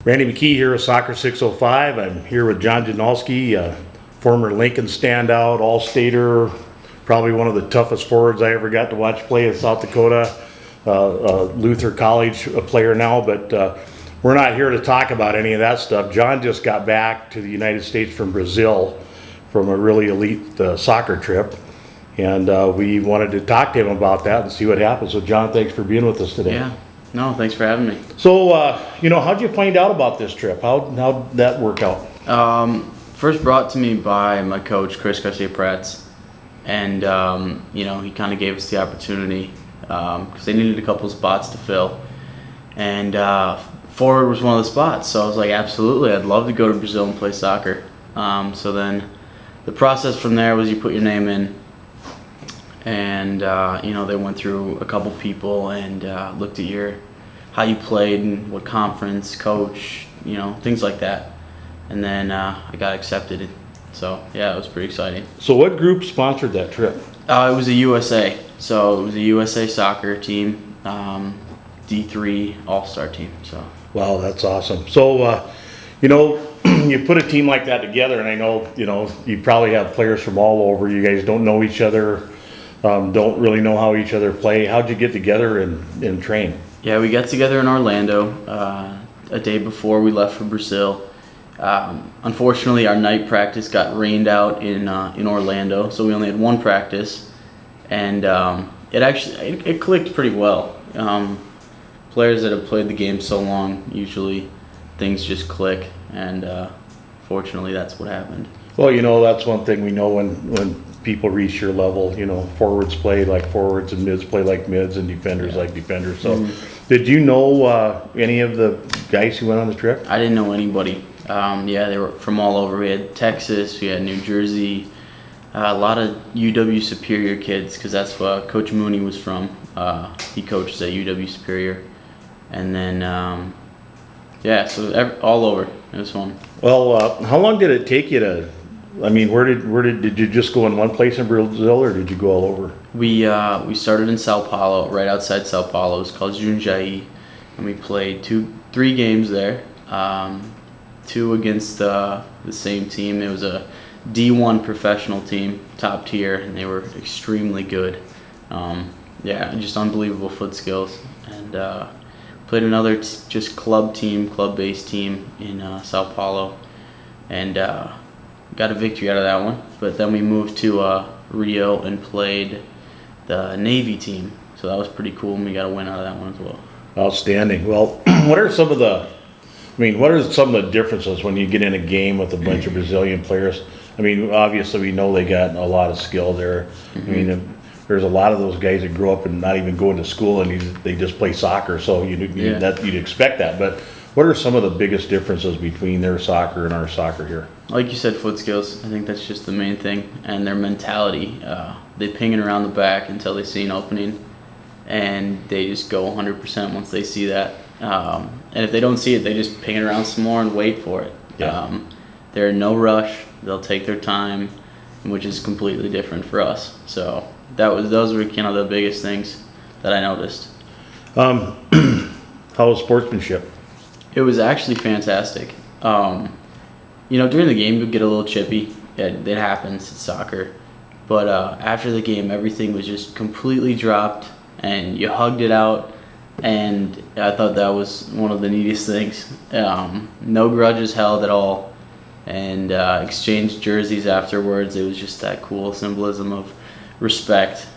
Randy McKee here with Soccer 605. I'm here with Jon Gednalske, former Lincoln standout, all-stater, probably one of the toughest forwards I ever got to watch play in South Dakota, Luther College player now, but we're not here to talk about any of that stuff. Jon just got back to the United States from Brazil from a really elite soccer trip, and we wanted to talk to him about that and see what happened. So Jon, thanks for being with us today. Yeah, no, thanks for having me. So, how'd you find out about this trip? How'd that work out? First brought to me by my coach, Chris Garcia-Prats, and he kind of gave us the opportunity because they needed a couple spots to fill, and forward was one of the spots. So I was like, absolutely, I'd love to go to Brazil and play soccer. So then the process from there was you put your name in, and they went through a couple people and looked at how you played and what conference, coach, things like that. And then I got accepted. So yeah, it was pretty exciting. So what group sponsored that trip? It was a USA. So it was a USA soccer team, D3 All-Star team. So. Wow, that's awesome. So, you put a team like that together, and I know, you probably have players from all over. You guys don't know each other, don't really know how each other play. How'd you get together and train? Yeah, we got together in Orlando a day before we left for Brazil. Unfortunately, our night practice got rained out in Orlando, so we only had one practice, and it clicked pretty well. Players that have played the game so long, usually things just click, and fortunately that's what happened. Well, that's one thing we know when people reach your level, forwards play like forwards and mids play like mids and defenders like defenders. So Did you know any of the guys who went on the trip? I didn't know anybody. They were from all over. We had Texas, we had New Jersey, a lot of UW Superior kids, because that's where Coach Mooney was from. He coaches at UW Superior. And then, all over. It was fun. Well, how long did it take you to, did you just go in one place in Brazil, or did you go all over? We started in Sao Paulo, right outside Sao Paulo. It's called Jundiaí, and we played 3 games there. 2 against the same team. It was a D1 professional team, top tier, and they were extremely good. Just unbelievable foot skills. And played another just club-based team in Sao Paulo, and got a victory out of that one. But then we moved to Rio and played the Navy team, so that was pretty cool, and we got a win out of that one as well. Outstanding. Well, what are some of the differences when you get in a game with a bunch of Brazilian players? Obviously we know they got a lot of skill there. There's a lot of those guys that grow up and not even go into school, and they just play soccer, so you'd expect that. But what are some of the biggest differences between their soccer and our soccer here? Like you said, foot skills. I think that's just the main thing, and their mentality. They ping it around the back until they see an opening, and they just go 100% once they see that. And if they don't see it, they just ping it around some more and wait for it. Yeah. They're in no rush. They'll take their time, which is completely different for us. So those were kind of the biggest things that I noticed. How was sportsmanship? It was actually fantastic. During the game you'll get a little chippy. It happens. It's soccer. But after the game, everything was just completely dropped, and you hugged it out. And I thought that was one of the neatest things. No grudges held at all, and exchanged jerseys afterwards. It was just that cool symbolism of respect.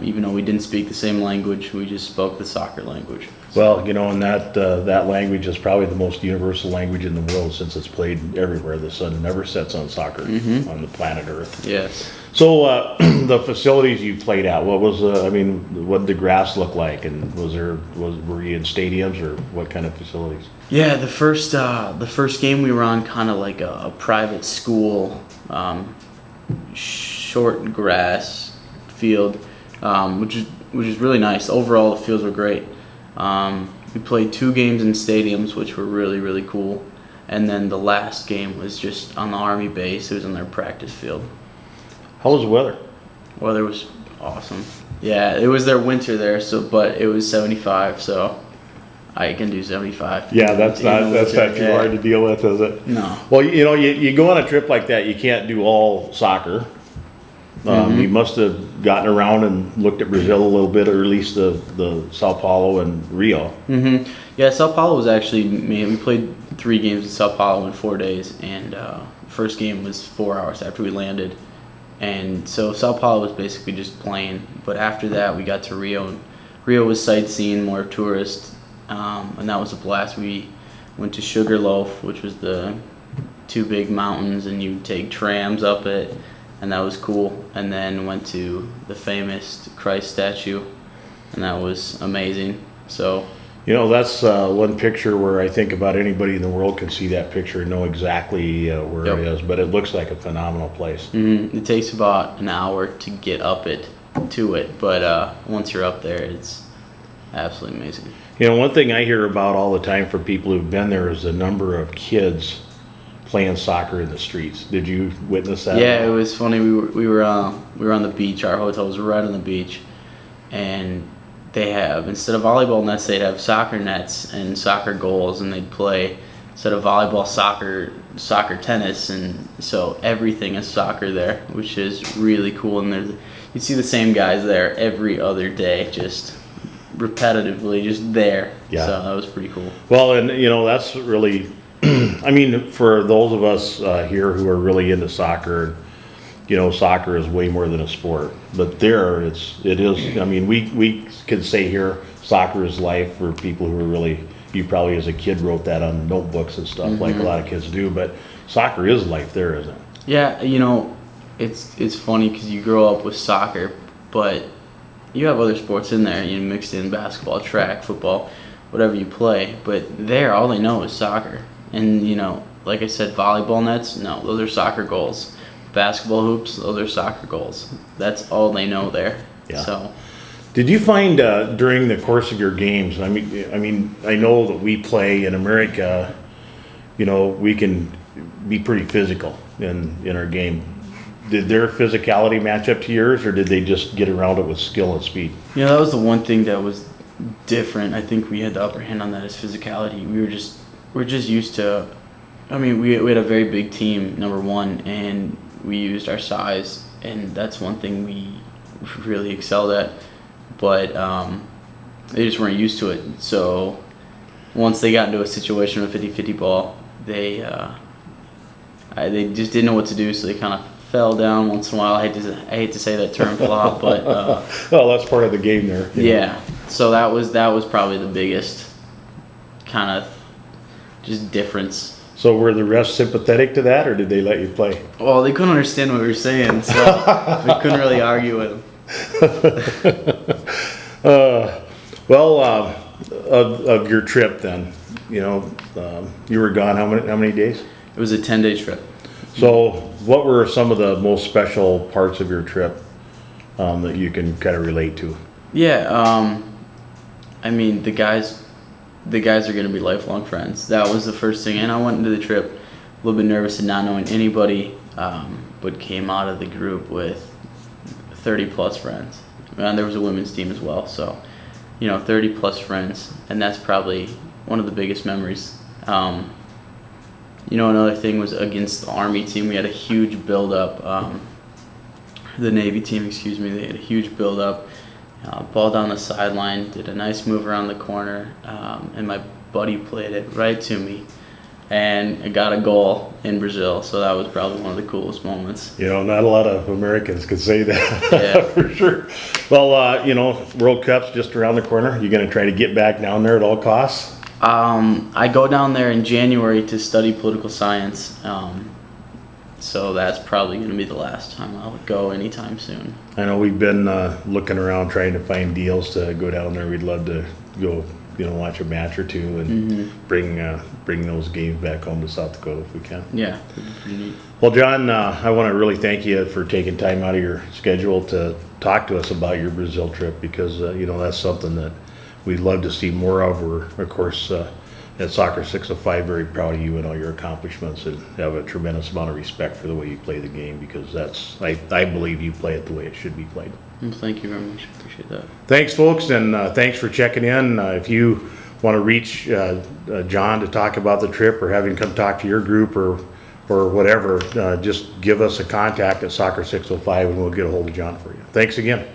Even though we didn't speak the same language, we just spoke the soccer language. Well, and that language is probably the most universal language in the world, since it's played everywhere. The sun never sets on soccer on the planet Earth. Yes. So the facilities you played at, what was what did the grass look like, and were you in stadiums, or what kind of facilities? Yeah, the first game we were on kind of like a private school, short grass field, which is really nice. Overall, the fields were great. We played 2 games in stadiums, which were really, really cool. And then the last game was just on the Army base. It was on their practice field. How was the weather? Weather was awesome. Yeah, it was their winter there, but it was 75, so I can do 75. Yeah, that's not too hard to deal with, is it? No. Well, you go on a trip like that, you can't do all soccer. You must have gotten around and looked at Brazil a little bit, or at least the Sao Paulo and Rio. Yeah, Sao Paulo was actually, we played 3 games in Sao Paulo in 4 days, and first game was 4 hours after we landed. And so Sao Paulo was basically just playing, but after that we got to Rio, and Rio was sightseeing, more tourist, and that was a blast. We went to Sugarloaf, which was the 2 big mountains, and you take trams up it, and that was cool. And then went to the famous Christ statue, and that was amazing. So That's one picture where I think about anybody in the world can see that picture and know exactly where it is, but it looks like a phenomenal place. It takes about an hour to get up to it, but once you're up there, it's absolutely amazing. One thing I hear about all the time from people who've been there is the number of kids playing soccer in the streets. Did you witness that? Yeah, it was funny. We were on the beach. Our hotel was right on the beach, and they have, instead of volleyball nets, they'd have soccer nets and soccer goals, and they'd play, instead of volleyball, soccer tennis, and so everything is soccer there, which is really cool. And you see the same guys there every other day, just repetitively, just there. Yeah. So that was pretty cool. Well, and that's really, I mean, for those of us here who are really into soccer, soccer is way more than a sport. But it is. I mean, we could say here, soccer is life for people who are really. You probably as a kid wrote that on notebooks and stuff, like a lot of kids do. But soccer is life there, isn't it? Yeah, it's funny because you grow up with soccer, but you have other sports in there. Mixed in basketball, track, football, whatever you play. But there, all they know is soccer. And like I said, volleyball nets, no, those are soccer goals. Basketball hoops, those are soccer goals. That's all they know there. Yeah. So, did you find during the course of your games? I mean, I know that we play in America. We can be pretty physical in our game. Did their physicality match up to yours, or did they just get around it with skill and speed? that was the one thing that was different. I think we had the upper hand on that is physicality. We're just used to. I mean, we had a very big team, number one, and we used our size, and that's one thing we really excelled at. But they just weren't used to it. So once they got into a situation with 50-50 ball, they just didn't know what to do. So they kind of fell down once in a while. I hate to say that term, flop, but well, that's part of the game there. Yeah. So that was probably the biggest kind of just difference. So were the refs sympathetic to that, or did they let you play? Well, they couldn't understand what we were saying, so we couldn't really argue with them. Of your trip then, you were gone how many days? It was a 10-day trip. So what were some of the most special parts of your trip that you can kind of relate to? Yeah, I mean, the guys are going to be lifelong friends. That was the first thing, and I went into the trip a little bit nervous and not knowing anybody, but came out of the group with 30 plus friends. And there was a women's team as well, so 30 plus friends, and that's probably one of the biggest memories. Another thing was against the Army team. We had a huge build-up. The Navy team, they had a huge build-up. Ball down the sideline, did a nice move around the corner, and my buddy played it right to me, and I got a goal in Brazil. So that was probably one of the coolest moments. Not a lot of Americans could say that. Yeah. For sure. Well, World Cup's just around the corner. You going to try to get back down there at all costs? I go down there in January to study political science. So that's probably going to be the last time I'll go anytime soon. I know we've been looking around trying to find deals to go down there. We'd love to go, watch a match or two and bring those games back home to South Dakota if we can. Yeah, that'd be pretty neat. Well, John, I want to really thank you for taking time out of your schedule to talk to us about your Brazil trip, because that's something that we'd love to see more of. We're, of course, at Soccer 605, very proud of you and all your accomplishments, and have a tremendous amount of respect for the way you play the game, because I believe you play it the way it should be played. Well, thank you very much. Appreciate that. Thanks, folks, and thanks for checking in. If you want to reach John to talk about the trip, or have him come talk to your group, or whatever, just give us a contact at Soccer 605 and we'll get a hold of John for you. Thanks again.